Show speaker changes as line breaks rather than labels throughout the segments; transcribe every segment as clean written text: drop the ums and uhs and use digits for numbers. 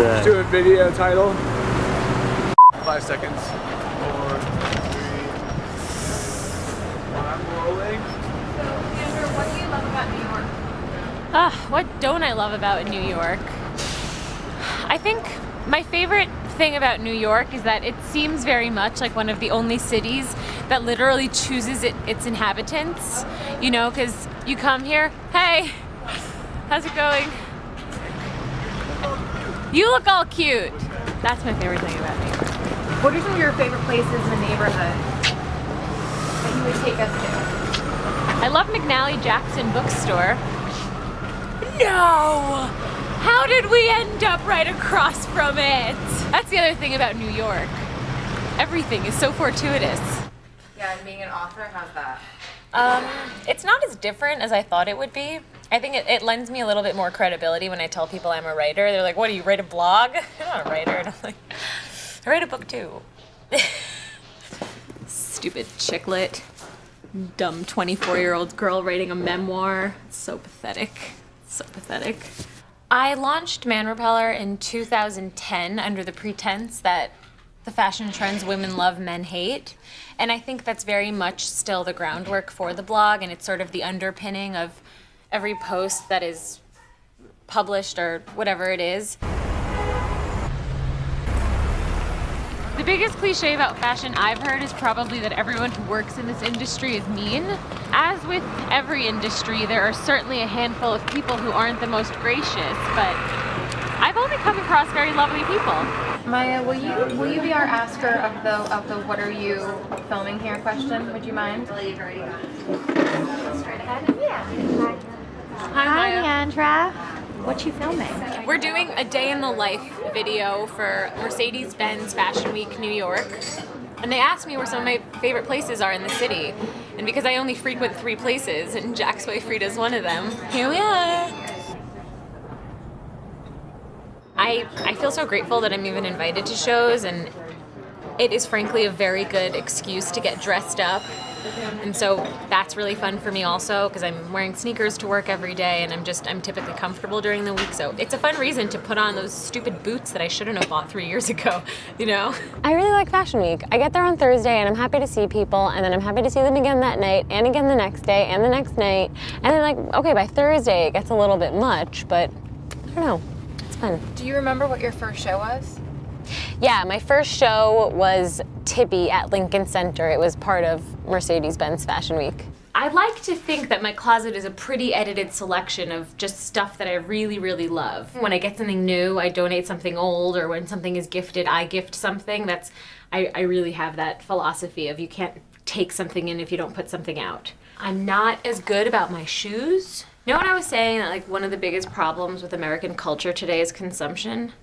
Let's do a video title. 5 seconds. 4, 3, 2, 1. I'm rolling.
So, Andrew, what do you love about New York?
What don't I love about New York? I think my favorite thing about New York is that it seems very much like one of the only cities that literally chooses its inhabitants. You know, because you come here, hey, how's it going? You look all cute. That's my favorite thing about New York.
What are some of your favorite places in the neighborhood that you would take us to?
I love McNally Jackson Bookstore. No! How did we end up right across from it? That's the other thing about New York. Everything is so fortuitous.
Yeah, and being an author, how's that?
It's not as different as I thought it would be. I think it lends me a little bit more credibility when I tell people I'm a writer. They're like, what, do you write a blog? I'm not a writer. And I'm like, I write a book too. Stupid chicklet. Dumb 24-year-old girl writing a memoir. It's so pathetic. So pathetic. I launched Man Repeller in 2010 under the pretense that the fashion trends women love, men hate. And I think that's very much still the groundwork for the blog, and it's sort of the underpinning of every post that is published or whatever it is. The biggest cliche about fashion I've heard is probably that everyone who works in this industry is mean. As with every industry, there are certainly a handful of people who aren't the most gracious, but I've only come across very lovely people.
Maya, will you be our asker of the what are you filming here question? Would you mind? Straight ahead. Yeah.
Hi,
Leandra. What you filming?
We're doing a day in the life video for Mercedes-Benz Fashion Week New York. And they asked me where some of my favorite places are in the city. And because I only frequent 3 places, and Jack's Way Frida's one of them, here we are. I feel so grateful that I'm even invited to shows, and it is frankly a very good excuse to get dressed up. And so that's really fun for me also, because I'm wearing sneakers to work every day, and I'm typically comfortable during the week. So it's a fun reason to put on those stupid boots that I shouldn't have bought 3 years ago, you know?
I really like Fashion Week. I get there on Thursday and I'm happy to see people, and then I'm happy to see them again that night and again the next day and the next night. And then like, okay, by Thursday it gets a little bit much, but I don't know, it's fun.
Do you remember what your first show was?
Yeah, my first show was Tippy at Lincoln Center. It was part of Mercedes-Benz Fashion Week.
I like to think that my closet is a pretty edited selection of just stuff that I really, really love. When I get something new, I donate something old, or when something is gifted, I gift something. I really have that philosophy of you can't take something in if you don't put something out. I'm not as good about my shoes. You know what I was saying, that like one of the biggest problems with American culture today is consumption?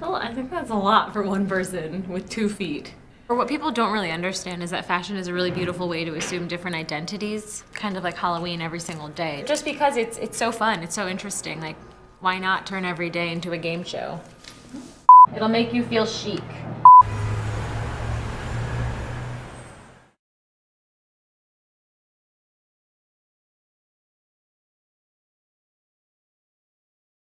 I think that's a lot for one person with 2 feet. Or what people don't really understand is that fashion is a really beautiful way to assume different identities, kind of like Halloween every single day. Just because it's so fun, it's so interesting. Like, why not turn every day into a game show? It'll make you feel chic.